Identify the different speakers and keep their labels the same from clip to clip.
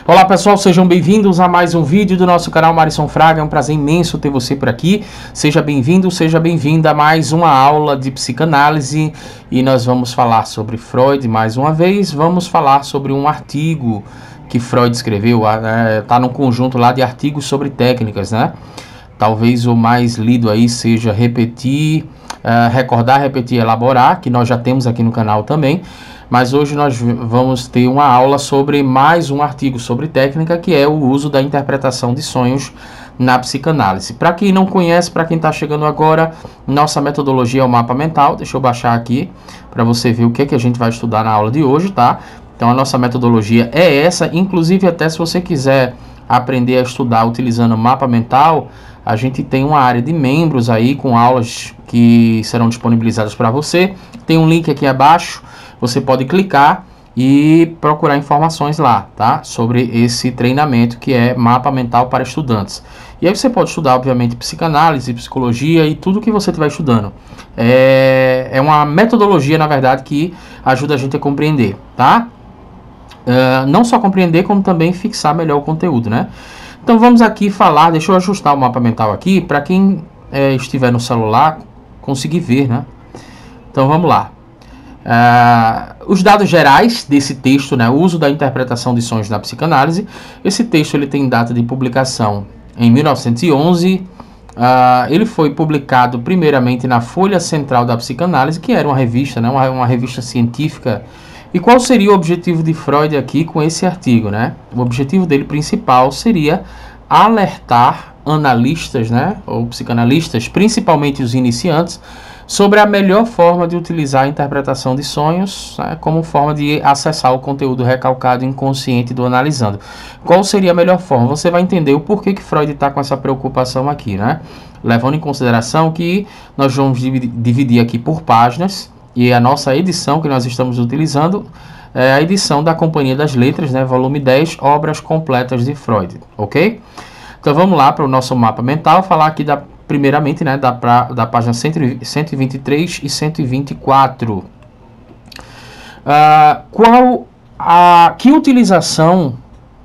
Speaker 1: Olá pessoal, sejam bem-vindos a mais um vídeo do nosso canal Marisson Fraga. É um prazer imenso ter você por aqui. Seja bem-vindo, seja bem-vinda a mais uma aula de psicanálise. E nós vamos falar sobre Freud mais uma vez. Vamos falar sobre um artigo que Freud escreveu. Está num conjunto lá de artigos sobre técnicas, né? Talvez o mais lido aí seja Repetir, Recordar, Repetir, Elaborar, que nós já temos aqui no canal também. Mas hoje nós vamos ter uma aula sobre mais um artigo sobre técnica, que é o uso da interpretação de sonhos na psicanálise. Para quem não conhece, para quem está chegando agora, nossa metodologia é o mapa mental. Deixa eu baixar aqui para você ver o que é que a gente vai estudar na aula de hoje, tá? Então a nossa metodologia é essa, inclusive até se você quiser aprender a estudar utilizando o mapa mental, a gente tem uma área de membros aí com aulas que serão disponibilizadas para você. Tem um link aqui abaixo. Você pode clicar e procurar informações lá, tá? Sobre esse treinamento que é Mapa Mental para Estudantes. E aí você pode estudar, obviamente, psicanálise, psicologia e tudo que você estiver estudando. É uma metodologia, na verdade, que ajuda a gente a compreender, tá? Não só compreender, como também fixar melhor o conteúdo, né? Então vamos aqui falar, deixa eu ajustar o mapa mental aqui, para quem estiver no celular conseguir ver, né? Então vamos lá. Os dados gerais desse texto, né, o uso da interpretação de sonhos na psicanálise. Esse texto ele tem data de publicação em 1911. Ele foi publicado primeiramente na Folha Central da Psicanálise, que era uma revista, né, uma revista científica. E qual seria o objetivo de Freud aqui com esse artigo, né? O objetivo dele principal seria alertar analistas, né, ou psicanalistas, principalmente os iniciantes, sobre a melhor forma de utilizar a interpretação de sonhos, né, como forma de acessar o conteúdo recalcado inconsciente do analisando. Qual seria a melhor forma? Você vai entender o porquê que Freud está com essa preocupação aqui, né? Levando em consideração que nós vamos dividir aqui por páginas, e a nossa edição que nós estamos utilizando é a edição da Companhia das Letras, né, volume 10, Obras Completas de Freud, ok? Então vamos lá para o nosso mapa mental, falar aqui primeiramente, né, da página 123 e 124. Que utilização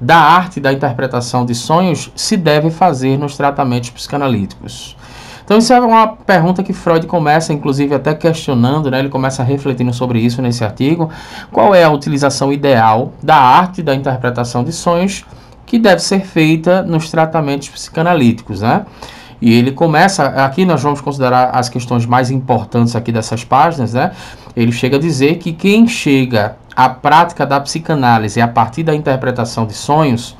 Speaker 1: da arte da interpretação de sonhos se deve fazer nos tratamentos psicanalíticos? Então isso é uma pergunta que Freud começa, inclusive, até questionando, né, ele começa refletindo sobre isso nesse artigo. Qual é a utilização ideal da arte da interpretação de sonhos que deve ser feita nos tratamentos psicanalíticos, né? E ele começa, aqui nós vamos considerar as questões mais importantes aqui dessas páginas, né? Ele chega a dizer que quem chega à prática da psicanálise a partir da interpretação de sonhos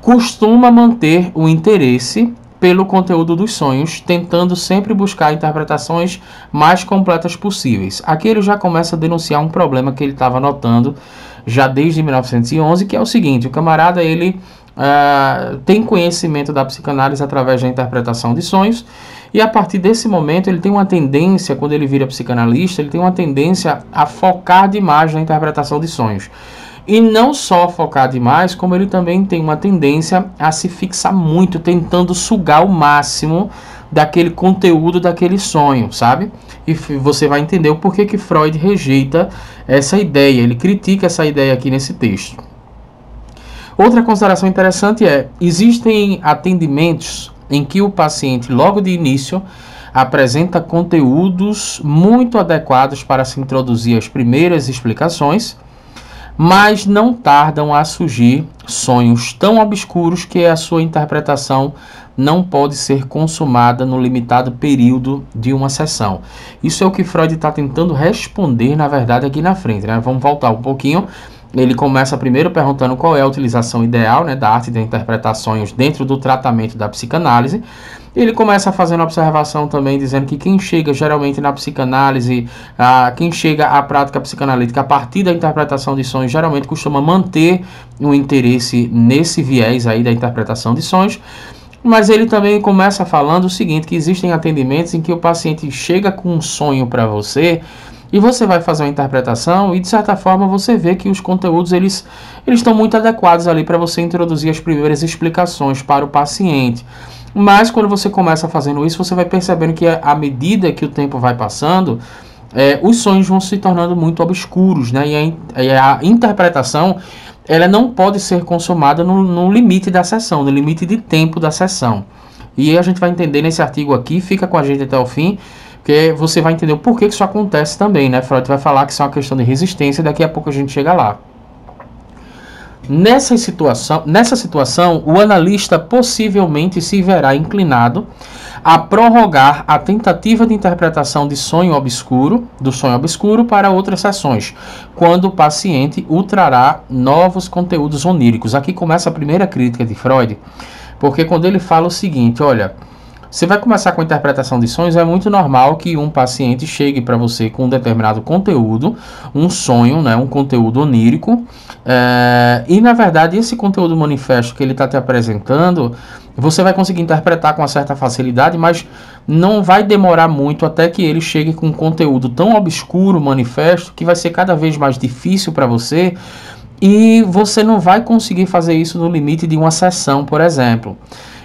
Speaker 1: costuma manter o interesse pelo conteúdo dos sonhos, tentando sempre buscar interpretações mais completas possíveis. Aqui ele já começa a denunciar um problema que ele estava notando já desde 1911, que é o seguinte: o camarada ele tem conhecimento da psicanálise através da interpretação de sonhos, e a partir desse momento ele tem uma tendência, quando ele vira psicanalista, ele tem uma tendência a focar demais na interpretação de sonhos. E não só focar demais, como ele também tem uma tendência a se fixar muito, tentando sugar o máximo daquele conteúdo, daquele sonho, sabe? E você vai entender o porquê que Freud rejeita essa ideia, ele critica essa ideia aqui nesse texto. Outra consideração interessante existem atendimentos em que o paciente, logo de início, apresenta conteúdos muito adequados para se introduzir as primeiras explicações, mas não tardam a surgir sonhos tão obscuros que a sua interpretação não pode ser consumada no limitado período de uma sessão. Isso é o que Freud está tentando responder, na verdade, aqui na frente, né? Vamos voltar um pouquinho. Ele começa primeiro perguntando qual é a utilização ideal, né, da arte de interpretar sonhos dentro do tratamento da psicanálise. Ele começa fazendo observação também, dizendo que quem chega geralmente na psicanálise, quem chega à prática psicanalítica a partir da interpretação de sonhos, geralmente costuma manter um interesse nesse viés aí da interpretação de sonhos. Mas ele também começa falando o seguinte, que existem atendimentos em que o paciente chega com um sonho para você, e você vai fazer uma interpretação e, de certa forma, você vê que os conteúdos eles estão muito adequados ali para você introduzir as primeiras explicações para o paciente. Mas, quando você começa fazendo isso, você vai percebendo que, à medida que o tempo vai passando, os sonhos vão se tornando muito obscuros, né? E a interpretação ela não pode ser consumada no limite da sessão, no limite de tempo da sessão. E a gente vai entender nesse artigo aqui, fica com a gente até o fim, porque você vai entender o porquê que isso acontece também, né? Freud vai falar que isso é uma questão de resistência, e daqui a pouco a gente chega lá. Nessa situação, o analista possivelmente se verá inclinado a prorrogar a tentativa de interpretação do sonho obscuro para outras sessões, quando o paciente ultrará novos conteúdos oníricos. Aqui começa a primeira crítica de Freud, porque quando ele fala o seguinte, olha, você vai começar com a interpretação de sonhos, é muito normal que um paciente chegue para você com um determinado conteúdo, um sonho, né, um conteúdo onírico, e na verdade esse conteúdo manifesto que ele está te apresentando, você vai conseguir interpretar com uma certa facilidade, mas não vai demorar muito até que ele chegue com um conteúdo tão obscuro, manifesto, que vai ser cada vez mais difícil para você, e você não vai conseguir fazer isso no limite de uma sessão, por exemplo.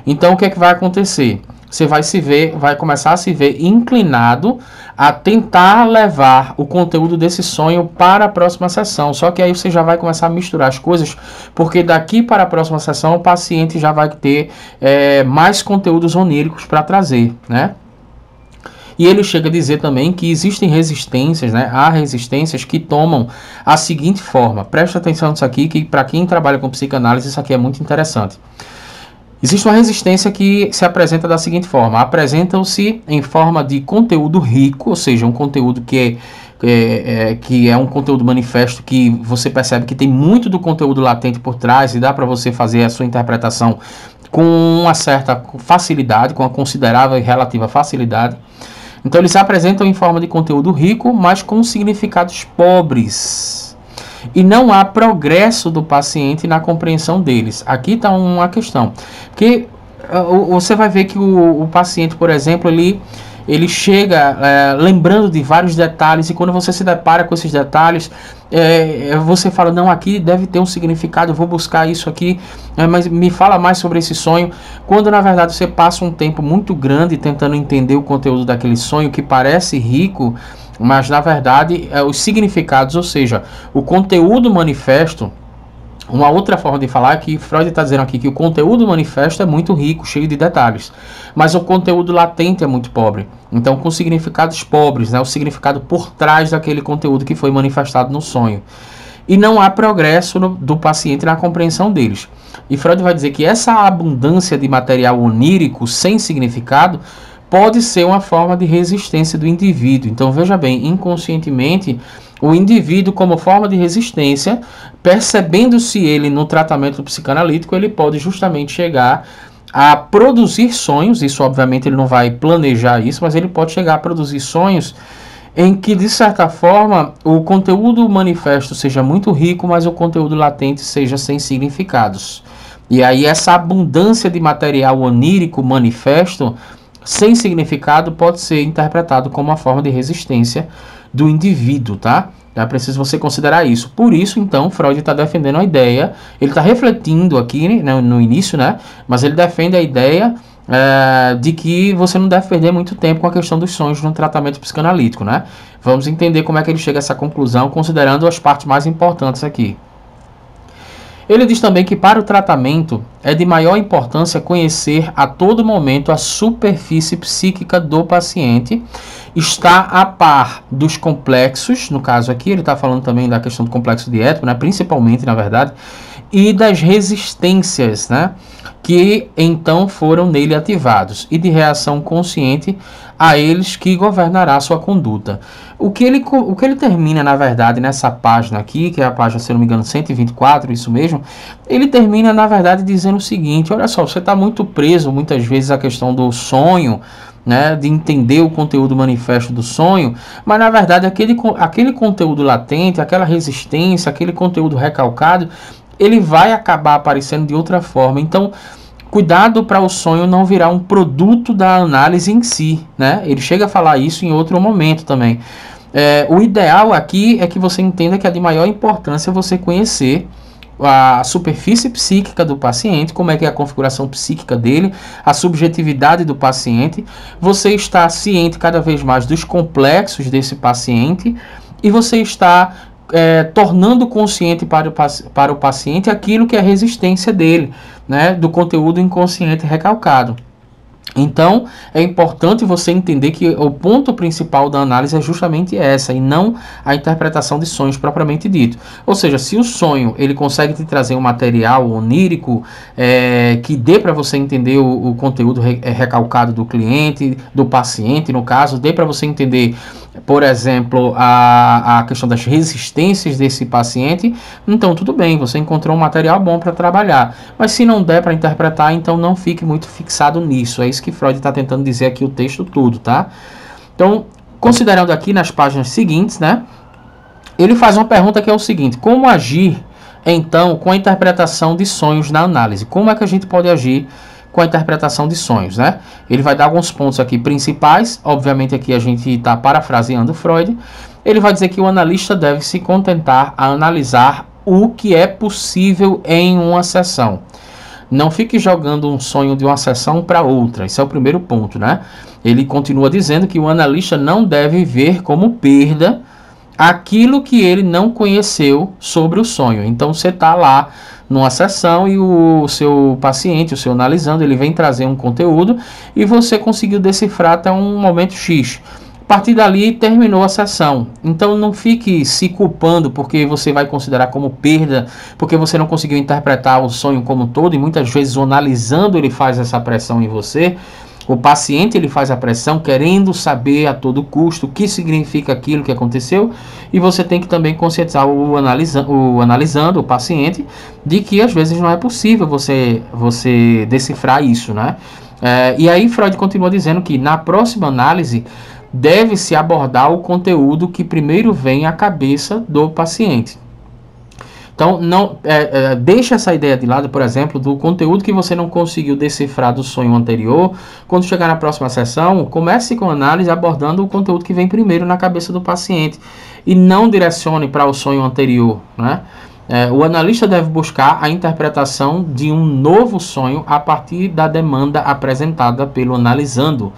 Speaker 1: Então o que é que vai acontecer? Você vai começar a se ver inclinado a tentar levar o conteúdo desse sonho para a próxima sessão. Só que aí você já vai começar a misturar as coisas, porque daqui para a próxima sessão o paciente já vai ter mais conteúdos oníricos para trazer, né? E ele chega a dizer também que existem resistências, né? Há resistências que tomam a seguinte forma. Presta atenção nisso aqui, que para quem trabalha com psicanálise isso aqui é muito interessante. Existe uma resistência que se apresenta da seguinte forma. Apresentam-se em forma de conteúdo rico, ou seja, um conteúdo que é um conteúdo manifesto, que você percebe que tem muito do conteúdo latente por trás e dá para você fazer a sua interpretação com uma certa facilidade, com uma considerável e relativa facilidade. Então eles se apresentam em forma de conteúdo rico, mas com significados pobres. E não há progresso do paciente na compreensão deles. Aqui está uma questão. Porque você vai ver que o paciente, por exemplo, ele chega lembrando de vários detalhes, e quando você se depara com esses detalhes, você fala, não, aqui deve ter um significado, eu vou buscar isso aqui, mas me fala mais sobre esse sonho. Quando na verdade você passa um tempo muito grande tentando entender o conteúdo daquele sonho que parece rico, mas na verdade os significados, ou seja, o conteúdo manifesto. Uma outra forma de falar é que Freud está dizendo aqui que o conteúdo manifesto é muito rico, cheio de detalhes, mas o conteúdo latente é muito pobre. Então, com significados pobres, né, o significado por trás daquele conteúdo que foi manifestado no sonho. E não há progresso do paciente na compreensão deles. E Freud vai dizer que essa abundância de material onírico sem significado pode ser uma forma de resistência do indivíduo. Então, veja bem, inconscientemente, o indivíduo, como forma de resistência, percebendo-se ele no tratamento psicanalítico, ele pode justamente chegar a produzir sonhos. Isso, obviamente, ele não vai planejar isso, mas ele pode chegar a produzir sonhos em que, de certa forma, o conteúdo manifesto seja muito rico, mas o conteúdo latente seja sem significados. E aí, essa abundância de material onírico manifesto sem significado pode ser interpretado como uma forma de resistência do indivíduo, tá? É preciso você considerar isso. Por isso, então, Freud está defendendo a ideia, ele está refletindo aqui, né, no início, né? Mas ele defende a ideia de que você não deve perder muito tempo com a questão dos sonhos no tratamento psicanalítico, né? Vamos entender como é que ele chega a essa conclusão, considerando as partes mais importantes aqui. Ele diz também que para o tratamento é de maior importância conhecer a todo momento a superfície psíquica do paciente, estar a par dos complexos, no caso aqui ele está falando também da questão do complexo de Édipo, né, principalmente na verdade, e das resistências, né, que então foram nele ativados, e de reação consciente a eles que governará sua conduta. O que ele termina, na verdade, nessa página aqui, que é a página, se não me engano, 124, isso mesmo, ele termina, na verdade, dizendo o seguinte, olha só, você está muito preso, muitas vezes, à questão do sonho, né, de entender o conteúdo manifesto do sonho, mas, na verdade, aquele conteúdo latente, aquela resistência, aquele conteúdo recalcado, ele vai acabar aparecendo de outra forma. Então, cuidado para o sonho não virar um produto da análise em si, né? Ele chega a falar isso em outro momento também. O ideal aqui é que você entenda que é de maior importância você conhecer a superfície psíquica do paciente, como é que é a configuração psíquica dele, a subjetividade do paciente, você está ciente cada vez mais dos complexos desse paciente e você está tornando consciente para o paciente aquilo que é a resistência dele, né, do conteúdo inconsciente recalcado. Então, é importante você entender que o ponto principal da análise é justamente essa, e não a interpretação de sonhos propriamente dito. Ou seja, se o sonho ele consegue te trazer um material onírico que dê para você entender o conteúdo recalcado do cliente, do paciente, no caso, dê para você entender, por exemplo, a questão das resistências desse paciente, então tudo bem, você encontrou um material bom para trabalhar. Mas se não der para interpretar, então não fique muito fixado nisso. É isso que Freud está tentando dizer aqui o texto todo, tá? Então, considerando aqui nas páginas seguintes, né? Ele faz uma pergunta que é o seguinte: como agir, então, com a interpretação de sonhos na análise? Como é que a gente pode agir com a interpretação de sonhos, né? Ele vai dar alguns pontos aqui principais. Obviamente aqui a gente está parafraseando Freud. Ele vai dizer que o analista deve se contentar a analisar o que é possível em uma sessão. Não fique jogando um sonho de uma sessão para outra. Esse é o primeiro ponto, né? Ele continua dizendo que o analista não deve ver como perda aquilo que ele não conheceu sobre o sonho. Então você está lá numa sessão e o seu paciente, o seu analisando, ele vem trazer um conteúdo e você conseguiu decifrar até um momento X. A partir dali terminou a sessão. Então não fique se culpando porque você vai considerar como perda, porque você não conseguiu interpretar o sonho como um todo, e muitas vezes o analisando ele faz essa pressão em você. O paciente ele faz a pressão querendo saber a todo custo o que significa aquilo que aconteceu, e você tem que também conscientizar o analisando, o paciente, de que às vezes não é possível você decifrar isso, né? E aí Freud continua dizendo que na próxima análise deve-se abordar o conteúdo que primeiro vem à cabeça do paciente. Então, deixa essa ideia de lado, por exemplo, do conteúdo que você não conseguiu decifrar do sonho anterior. Quando chegar na próxima sessão, comece com a análise abordando o conteúdo que vem primeiro na cabeça do paciente e não direcione para o sonho anterior, né? O analista deve buscar a interpretação de um novo sonho a partir da demanda apresentada pelo analisando,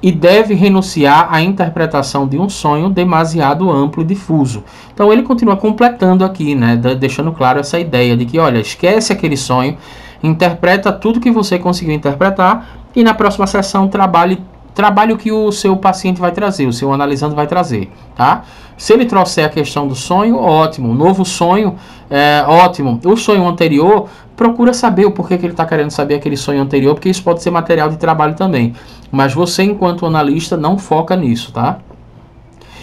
Speaker 1: e deve renunciar à interpretação de um sonho demasiado amplo e difuso. Então ele continua completando aqui, né, deixando claro essa ideia de que, olha, esquece aquele sonho, interpreta tudo que você conseguiu interpretar e na próxima sessão trabalhe o que o seu paciente vai trazer, o seu analisando vai trazer, tá? Se ele trouxer a questão do sonho, ótimo. O novo sonho, ótimo. O sonho anterior, procura saber o porquê que ele está querendo saber aquele sonho anterior, porque isso pode ser material de trabalho também. Mas você, enquanto analista, não foca nisso, tá?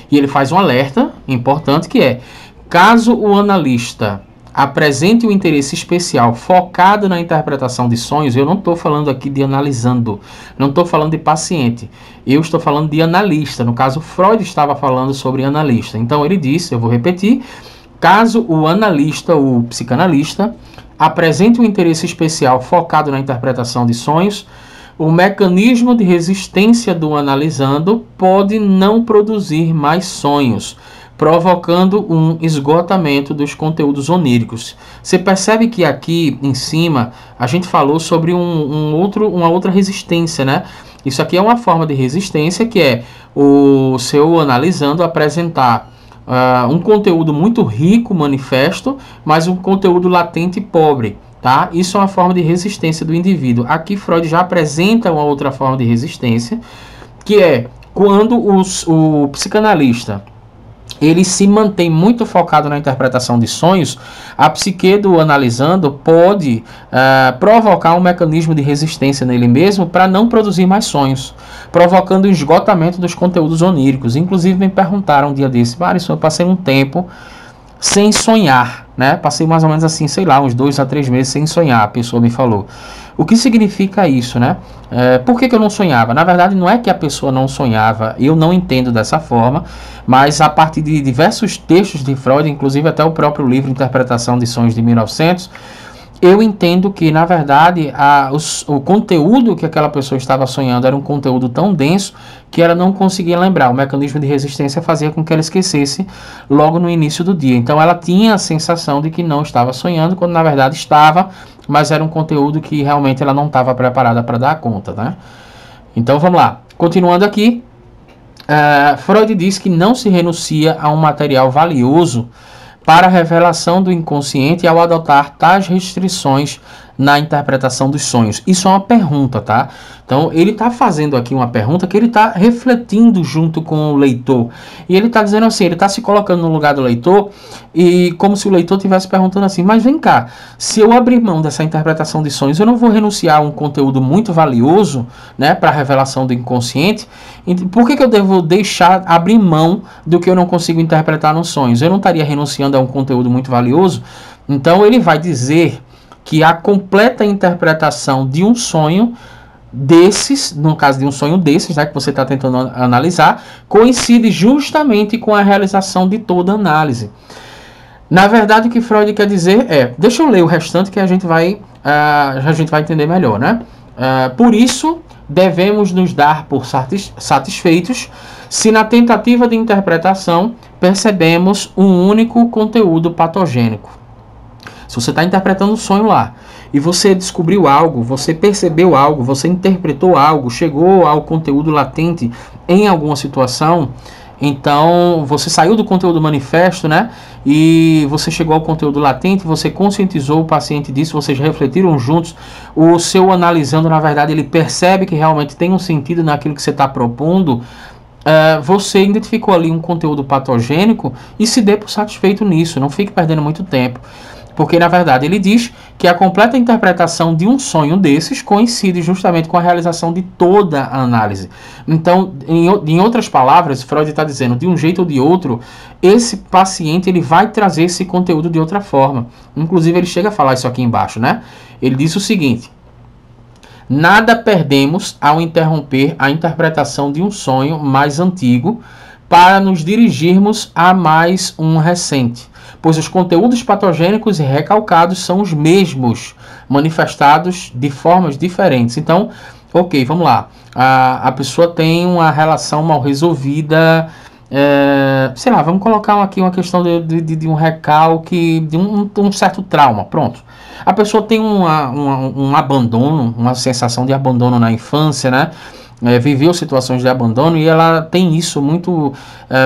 Speaker 1: E ele faz um alerta importante que é: caso o analista apresente um interesse especial focado na interpretação de sonhos, eu não estou falando aqui de analisando, não estou falando de paciente, eu estou falando de analista. No caso, Freud estava falando sobre analista. Então ele disse, eu vou repetir: caso o analista, o psicanalista, apresente um interesse especial focado na interpretação de sonhos, o mecanismo de resistência do analisando pode não produzir mais sonhos, provocando um esgotamento dos conteúdos oníricos. Você percebe que aqui em cima a gente falou sobre uma outra resistência, né? Isso aqui é uma forma de resistência que é o seu analisando apresentar um conteúdo muito rico, manifesto, mas um conteúdo latente e pobre. Tá? Isso é uma forma de resistência do indivíduo. Aqui Freud já apresenta uma outra forma de resistência, que é quando o psicanalista ele se mantém muito focado na interpretação de sonhos, a psique do analisando pode provocar um mecanismo de resistência nele mesmo para não produzir mais sonhos, provocando o esgotamento dos conteúdos oníricos. Inclusive me perguntaram um dia desse: Marisson, eu passei um tempo sem sonhar, né? Passei mais ou menos assim, sei lá, uns 2 a 3 meses sem sonhar, a pessoa me falou. O que significa isso, né? Por que eu não sonhava? Na verdade, não é que a pessoa não sonhava, eu não entendo dessa forma, mas a partir de diversos textos de Freud, inclusive até o próprio livro Interpretação de Sonhos de 1900, eu entendo que, na verdade, o conteúdo que aquela pessoa estava sonhando era um conteúdo tão denso que ela não conseguia lembrar. O mecanismo de resistência fazia com que ela esquecesse logo no início do dia. Então, ela tinha a sensação de que não estava sonhando, quando na verdade estava, mas era um conteúdo que realmente ela não estava preparada para dar conta, né? Então, vamos lá. Continuando aqui, Freud diz que não se renuncia a um material valioso para a revelação do inconsciente ao adotar tais restrições na interpretação dos sonhos. Isso é uma pergunta, tá? Então, ele está fazendo aqui uma pergunta que ele está refletindo junto com o leitor. E ele está dizendo assim, ele está se colocando no lugar do leitor e como se o leitor estivesse perguntando assim, mas vem cá, se eu abrir mão dessa interpretação de sonhos, eu não vou renunciar a um conteúdo muito valioso, né, para a revelação do inconsciente? Por que eu devo deixar, abrir mão do que eu não consigo interpretar nos sonhos? Eu não estaria renunciando a um conteúdo muito valioso? Então, ele vai dizer que a completa interpretação de um sonho desses, no caso de um sonho desses, né, que você está tentando analisar, coincide justamente com a realização de toda análise. Na verdade, o que Freud quer dizer é, deixa eu ler o restante que a gente vai entender melhor, né? Por isso, devemos nos dar por satisfeitos se na tentativa de interpretação percebemos um único conteúdo patogênico. Se você está interpretando um sonho lá e você descobriu algo, você percebeu algo, você interpretou algo, chegou ao conteúdo latente em alguma situação, então você saiu do conteúdo manifesto, né? E você chegou ao conteúdo latente, você conscientizou o paciente disso, vocês refletiram juntos, o seu analisando, na verdade, ele percebe que realmente tem um sentido naquilo que você está propondo. Você identificou ali um conteúdo patogênico e se dê por satisfeito nisso, não fique perdendo muito tempo. Porque, na verdade, ele diz que a completa interpretação de um sonho desses coincide justamente com a realização de toda a análise. Então, em outras palavras, Freud está dizendo, de um jeito ou de outro, esse paciente ele vai trazer esse conteúdo de outra forma. Inclusive, ele chega a falar isso aqui embaixo, né? Ele diz o seguinte: nada perdemos ao interromper a interpretação de um sonho mais antigo para nos dirigirmos a mais um recente, pois os conteúdos patogênicos e recalcados são os mesmos, manifestados de formas diferentes. Então, ok, vamos lá. A pessoa tem uma relação mal resolvida, sei lá, vamos colocar aqui uma questão de um recalque, de um certo trauma, pronto. A pessoa tem um abandono, uma sensação de abandono na infância, né? Viveu situações de abandono e ela tem isso muito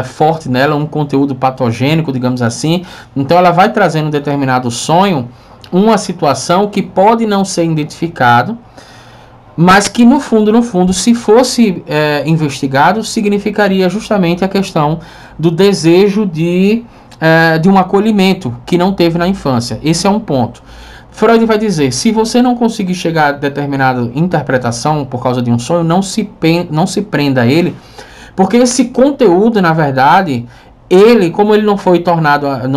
Speaker 1: forte nela, um conteúdo patogênico, digamos assim. Então ela vai trazendo um determinado sonho, uma situação que pode não ser identificado, mas que no fundo, se fosse investigado, significaria justamente a questão do desejo de um acolhimento que não teve na infância. Esse é um ponto. Freud vai dizer, se você não conseguir chegar a determinada interpretação por causa de um sonho, não se prenda a ele, porque esse conteúdo, na verdade, ele, como ele não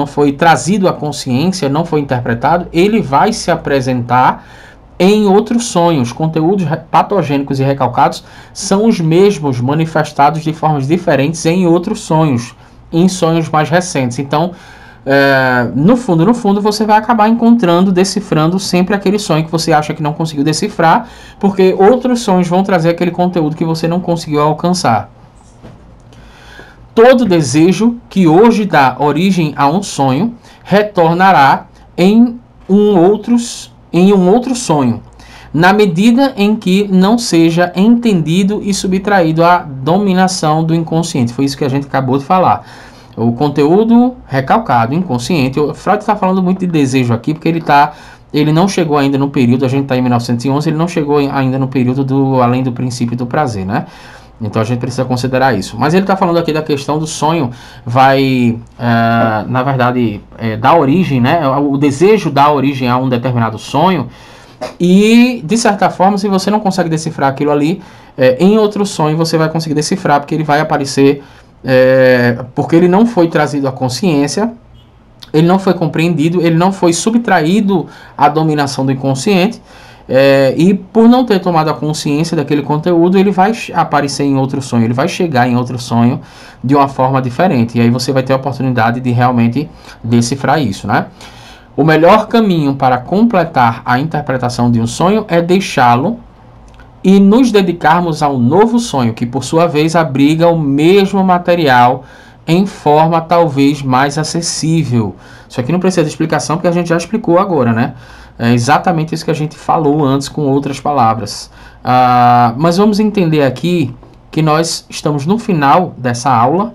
Speaker 1: foi trazido à consciência, não foi interpretado, ele vai se apresentar em outros sonhos. Conteúdos patogênicos e recalcados são os mesmos, manifestados de formas diferentes em outros sonhos, em sonhos mais recentes. Então, no fundo, você vai acabar encontrando, decifrando sempre aquele sonho que você acha que não conseguiu decifrar, porque outros sonhos vão trazer aquele conteúdo que você não conseguiu alcançar. Todo desejo que hoje dá origem a um sonho retornará em um outro sonho, na medida em que não seja entendido e subtraído à dominação do inconsciente. Foi isso que a gente acabou de falar. O conteúdo recalcado, inconsciente. O Freud está falando muito de desejo aqui, porque ele não chegou ainda no período, a gente está em 1911, ele não chegou ainda no período além do princípio do prazer, né? Então a gente precisa considerar isso. Mas ele está falando aqui da questão do sonho, na verdade, dar origem, né? O desejo dá origem a um determinado sonho, e, de certa forma, se você não consegue decifrar aquilo ali, em outro sonho você vai conseguir decifrar, porque ele vai aparecer... porque ele não foi trazido à consciência, ele não foi compreendido, ele não foi subtraído à dominação do inconsciente, e por não ter tomado a consciência daquele conteúdo, ele vai aparecer em outro sonho, ele vai chegar em outro sonho de uma forma diferente, e aí você vai ter a oportunidade de realmente decifrar isso, né? O melhor caminho para completar a interpretação de um sonho é deixá-lo e nos dedicarmos ao novo sonho, que por sua vez abriga o mesmo material em forma talvez mais acessível. Isso aqui não precisa de explicação, porque a gente já explicou agora, né? É exatamente isso que a gente falou antes com outras palavras. Mas vamos entender aqui que nós estamos no final dessa aula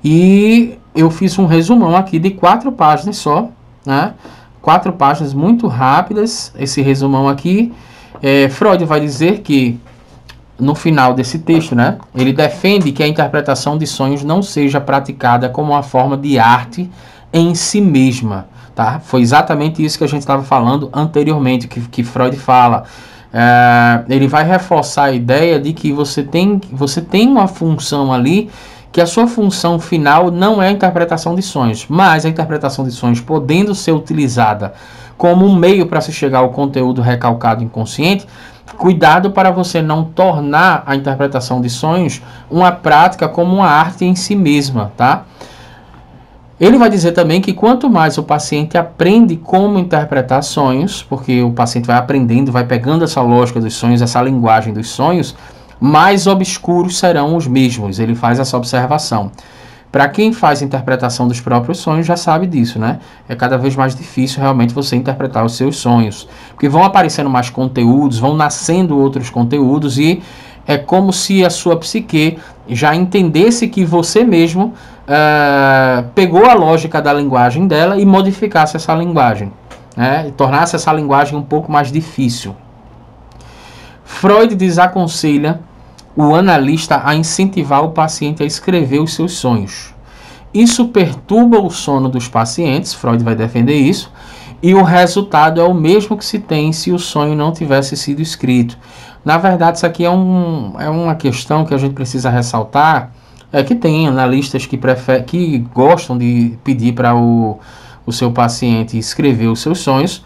Speaker 1: e eu fiz um resumão aqui de 4 páginas só, né? 4 páginas muito rápidas, esse resumão aqui. Freud vai dizer que, no final desse texto, né, ele defende que a interpretação de sonhos não seja praticada como uma forma de arte em si mesma, tá? Foi exatamente isso que a gente estava falando anteriormente, que Freud fala. Ele vai reforçar a ideia de que você tem uma função ali, que a sua função final não é a interpretação de sonhos, mas a interpretação de sonhos podendo ser utilizada como um meio para se chegar ao conteúdo recalcado inconsciente. Cuidado para você não tornar a interpretação de sonhos uma prática como uma arte em si mesma, tá? Ele vai dizer também que quanto mais o paciente aprende como interpretar sonhos, porque o paciente vai aprendendo, vai pegando essa lógica dos sonhos, essa linguagem dos sonhos, mais obscuros serão os mesmos. Ele faz essa observação. Para quem faz interpretação dos próprios sonhos já sabe disso, né? É cada vez mais difícil realmente você interpretar os seus sonhos, porque vão aparecendo mais conteúdos, vão nascendo outros conteúdos e é como se a sua psique já entendesse que você mesmo pegou a lógica da linguagem dela e modificasse essa linguagem, né? E tornasse essa linguagem um pouco mais difícil. Freud desaconselha o analista a incentivar o paciente a escrever os seus sonhos. Isso perturba o sono dos pacientes, Freud vai defender isso, e o resultado é o mesmo que se tem se o sonho não tivesse sido escrito. Na verdade, isso aqui é uma questão que a gente precisa ressaltar, que tem analistas que gostam de pedir para o seu paciente escrever os seus sonhos.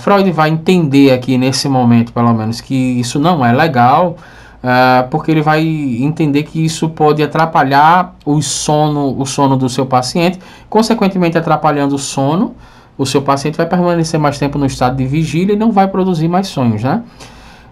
Speaker 1: Freud vai entender aqui nesse momento, pelo menos, que isso não é legal, porque ele vai entender que isso pode atrapalhar o sono do seu paciente, consequentemente atrapalhando o sono, o seu paciente vai permanecer mais tempo no estado de vigília e não vai produzir mais sonhos, né?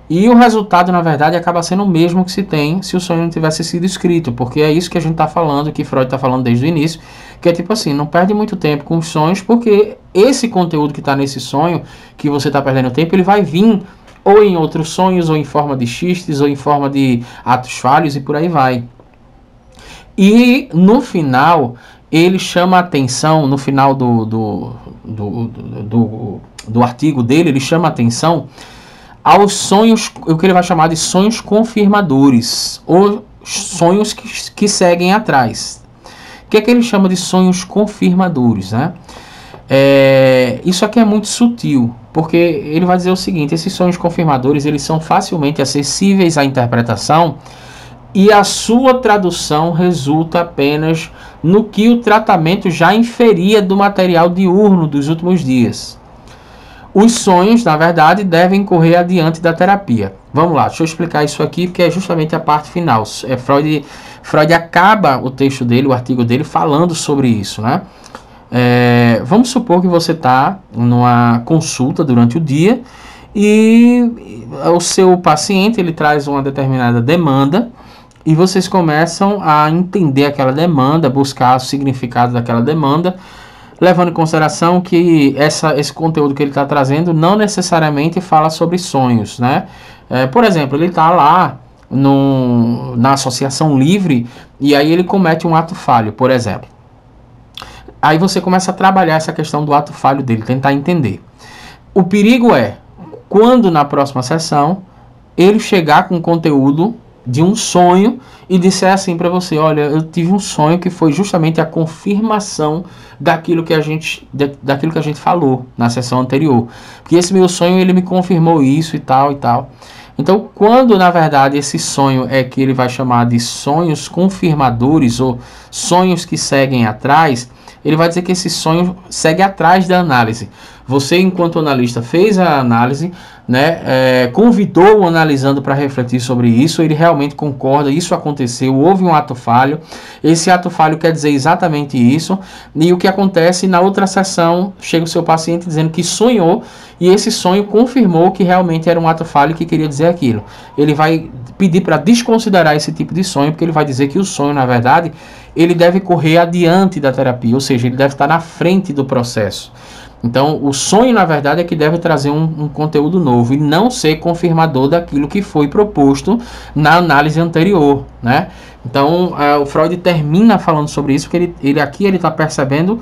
Speaker 1: E o resultado, na verdade, acaba sendo o mesmo que se tem se o sonho não tivesse sido escrito, porque é isso que a gente está falando, que Freud está falando desde o início, que é tipo assim, não perde muito tempo com os sonhos, porque esse conteúdo que está nesse sonho, que você está perdendo tempo, ele vai vir ou em outros sonhos, ou em forma de xistes, ou em forma de atos falhos, e por aí vai. E no final, ele chama a atenção, no final do artigo dele, ele chama a atenção aos sonhos, o que ele vai chamar de sonhos confirmadores, ou sonhos que seguem atrás. O que é que ele chama de sonhos confirmadores, né? Isso aqui é muito sutil, porque ele vai dizer o seguinte: esses sonhos confirmadores, eles são facilmente acessíveis à interpretação e a sua tradução resulta apenas no que o tratamento já inferia do material diurno dos últimos dias. Os sonhos, na verdade, devem correr adiante da terapia. Vamos lá, deixa eu explicar isso aqui, porque é justamente a parte final. Freud acaba o texto dele, o artigo dele, falando sobre isso, né? Vamos supor que você está numa consulta durante o dia e o seu paciente ele traz uma determinada demanda e vocês começam a entender aquela demanda, buscar o significado daquela demanda, levando em consideração que esse conteúdo que ele está trazendo não necessariamente fala sobre sonhos, né? Por exemplo, ele está lá na associação livre e aí ele comete um ato falho, por exemplo. Aí você começa a trabalhar essa questão do ato falho dele, tentar entender. O perigo é, quando na próxima sessão, ele chegar com conteúdo de um sonho e disser assim para você: olha, eu tive um sonho que foi justamente a confirmação daquilo que a gente falou na sessão anterior. Porque esse meu sonho, ele me confirmou isso e tal e tal. Então, quando na verdade esse sonho é que ele vai chamar de sonhos confirmadores ou sonhos que seguem atrás, ele vai dizer que esse sonho segue atrás da análise. Você, enquanto analista, fez a análise, né, convidou o analisando para refletir sobre isso, ele realmente concorda, isso aconteceu, houve um ato falho, esse ato falho quer dizer exatamente isso, e o que acontece na outra sessão, chega o seu paciente dizendo que sonhou, e esse sonho confirmou que realmente era um ato falho que queria dizer aquilo. Ele vai pedir para desconsiderar esse tipo de sonho, porque ele vai dizer que o sonho, na verdade, ele deve correr adiante da terapia, ou seja, ele deve estar na frente do processo. Então, o sonho, na verdade, é que deve trazer um conteúdo novo e não ser confirmador daquilo que foi proposto na análise anterior, né? Então, o Freud termina falando sobre isso, porque ele está percebendo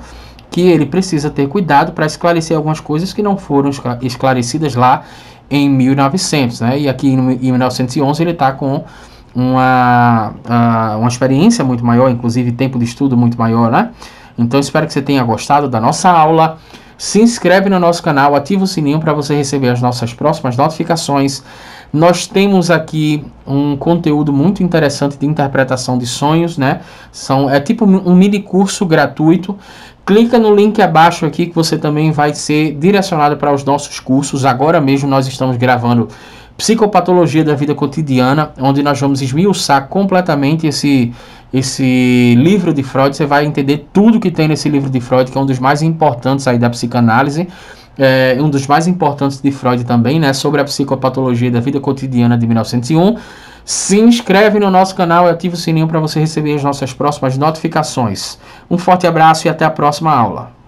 Speaker 1: que ele precisa ter cuidado para esclarecer algumas coisas que não foram esclarecidas lá em 1900, né? E aqui em 1911 ele está com uma experiência muito maior, inclusive tempo de estudo muito maior, né? Então, espero que você tenha gostado da nossa aula. Se inscreve no nosso canal, ativa o sininho para você receber as nossas próximas notificações. Nós temos aqui um conteúdo muito interessante de interpretação de sonhos, né? É tipo um mini curso gratuito. Clica no link abaixo aqui que você também vai ser direcionado para os nossos cursos. Agora mesmo nós estamos gravando Psicopatologia da Vida Cotidiana, onde nós vamos esmiuçar completamente esse livro de Freud. Você vai entender tudo que tem nesse livro de Freud, que é um dos mais importantes aí da psicanálise, um dos mais importantes de Freud também, né, sobre a Psicopatologia da Vida Cotidiana de 1901. Se inscreve no nosso canal e ativa o sininho para você receber as nossas próximas notificações. Um forte abraço e até a próxima aula.